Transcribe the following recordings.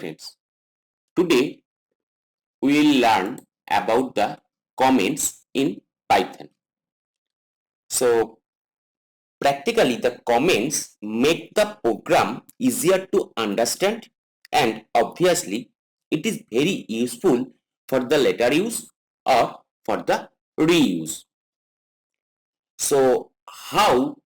friends, today we will learn about the comments in Python. So practically the comments make the program easier to understand, and obviously it is very useful for the later use or for the reuse. So how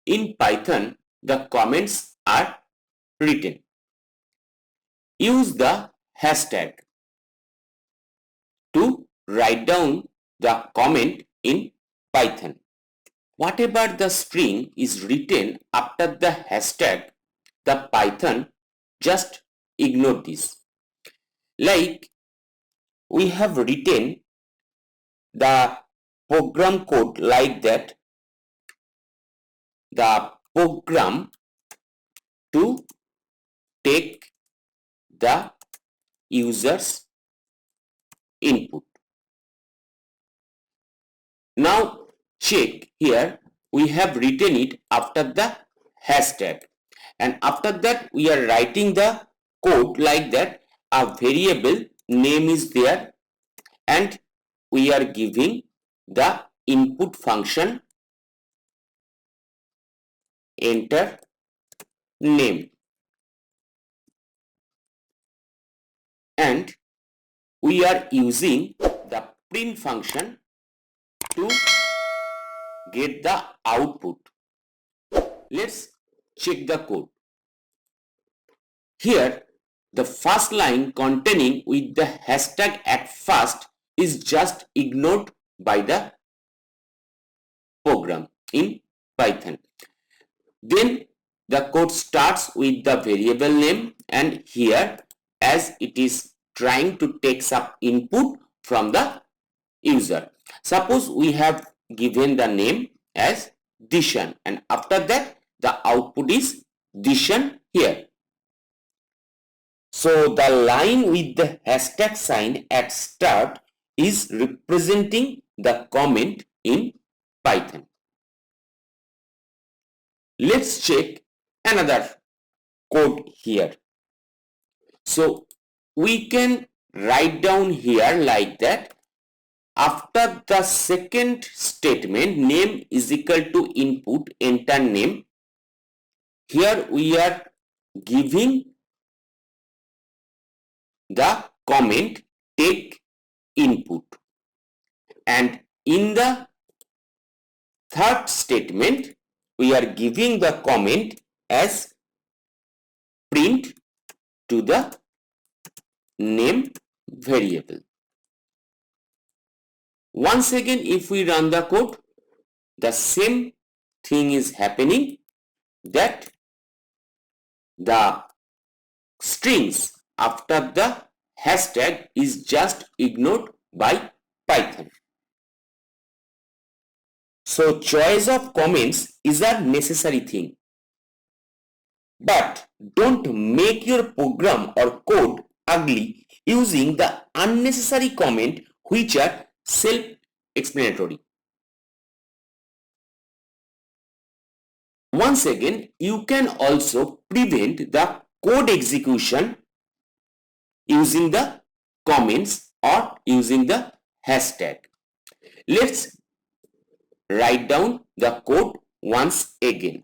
in Python the comments are written? Use the hashtag to write down the comment in Python. Whatever the string is written after the hashtag, the Python just ignore this. Like we have written the program code like that, the program to take the user's input. Now check here, we have written it after the hashtag, and after that we are writing the code like that. A variable name is there and we are giving the input function enter name, and we are using the print function to get the output. Let's check the code. Here the first line containing with the hashtag at first is just ignored by the program in Python. Then the code starts with the variable name, and here as it is trying to take some input from the user. Suppose we have given the name as Dishan, and after that the output is Dishan here. So the line with the hashtag sign at start is representing the comment in Python. Let's check another code here. So we can write down here like that. After the second statement, name is equal to input, enter name. Here we are giving the comment take input, and in the third statement we are giving the comment as print to the name variable. Once again, if we run the code, the same thing is happening, that the strings after the hashtag is just ignored by Python. So choice of comments is a necessary thing, but don't make your program or code ugly using the unnecessary comment which are self-explanatory. Once again, you can also prevent the code execution using the comments or using the hashtag. Let's write down the code once again.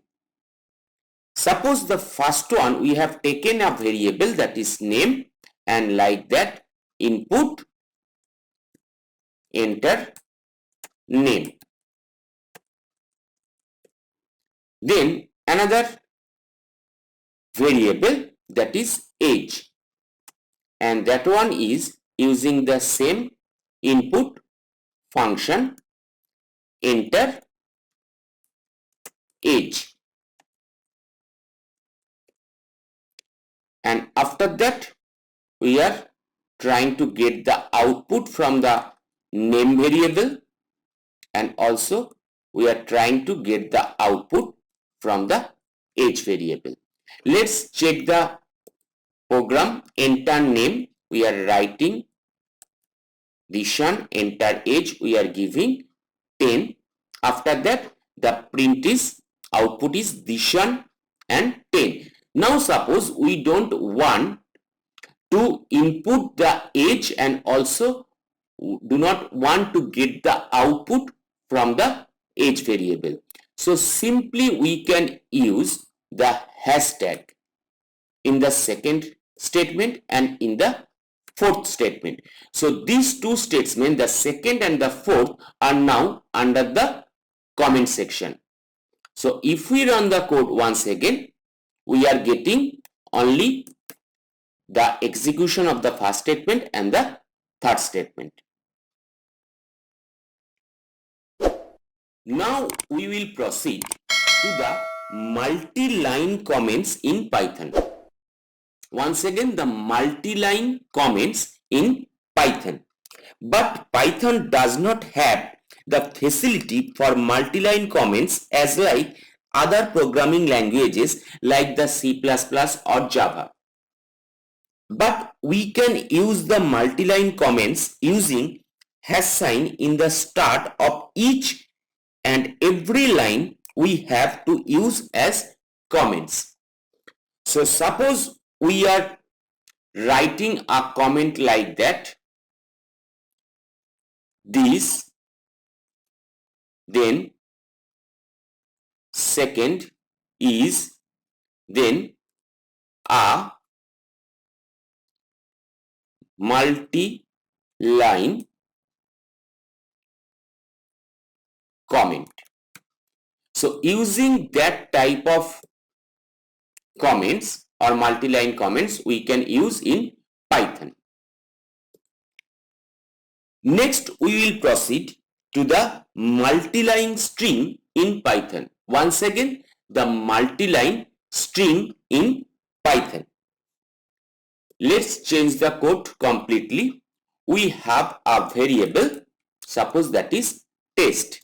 Suppose the first one, we have taken a variable that is name, and like that input enter name. Then another variable that is age, and that one is using the same input function enter age, and after that we are trying to get the output from the name variable, and also we are trying to get the output from the age variable. Let's check the program. Enter name, we are writing Dishan, enter age, we are giving 10. After that the print is output is Dishan and 10. Now suppose we don't want to input the age and also do not want to get the output from the age variable. So simply we can use the hashtag in the second statement and in the fourth statement. So these two statements, the second and the fourth, are now under the comment section. So if we run the code once again, we are getting only the execution of the first statement and the third statement. Now we will proceed to the multi-line comments in Python. Once again, the multi-line comments in Python. But Python does not have the facility for multi-line comments as like other programming languages like the C++ or Java. But we can use the multi-line comments using hash sign in the start of each and every line we have to use as comments. So suppose we are writing a comment like that, this, then second is, then a multi-line comment. So using that type of comments or multi-line comments we can use in Python. Next we will proceed to the multi-line string in Python. Once again, the multi-line string in Python. Let's change the code completely. We have a variable, suppose that is test.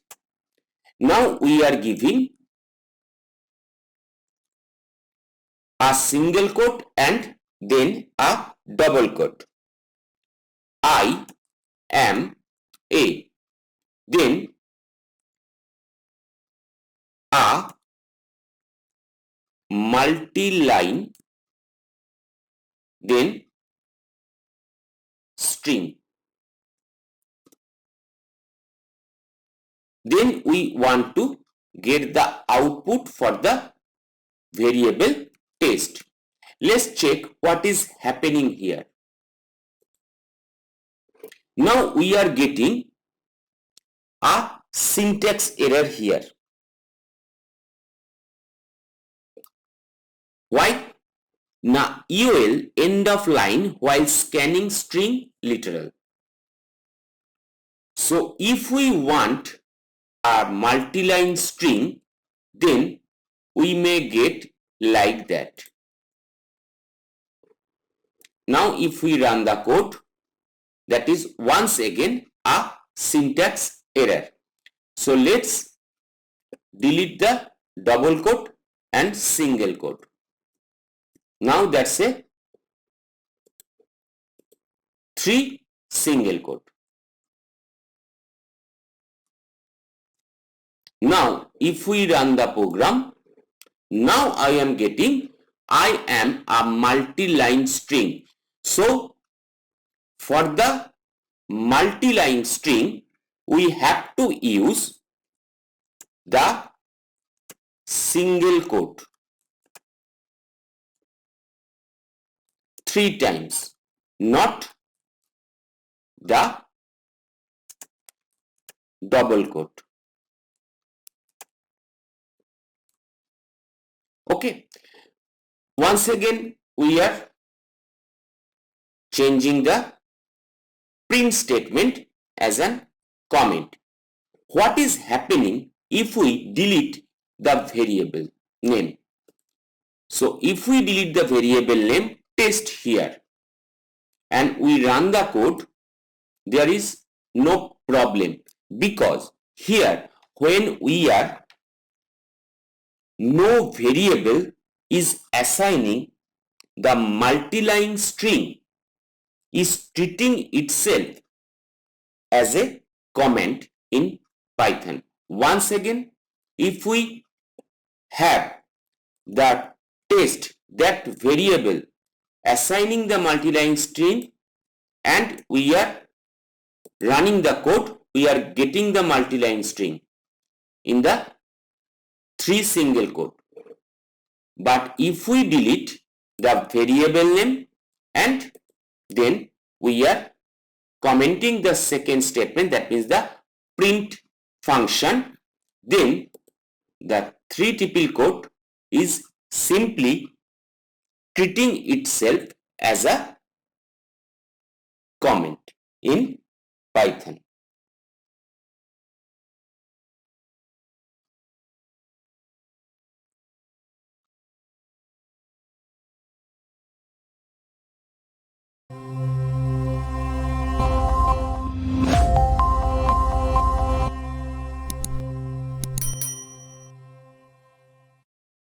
Now we are giving a single quote and then a double quote. I am a, then a multi-line, then string. Then we want to get the output for the variable test. Let's check what is happening here. Now we are getting a syntax error here. Why? Now EOL end of line while scanning string literal. So if we want a multi-line string, then we may get like that. Now if we run the code, that is once again a syntax error. So let's delete the double quote and single quote. Now that's a 3 single quote. Now if we run the program, now I am getting I am a multi-line string. So for the multi-line string we have to use the single quote 3 times, not the double quote. Okay, once again we are changing the print statement as a comment. What is happening if we delete the variable name? So if we delete the variable name test here and we run the code, there is no problem, because here when we are no variable is assigning, the multi-line string is treating itself as a comment in Python. Once again, if we have the test, that variable assigning the multi-line string, and we are running the code, we are getting the multi-line string in the 3 single quote. But if we delete the variable name and then we are commenting the second statement, that means the print function, then the 3 tuple code is simply treating itself as a comment in Python.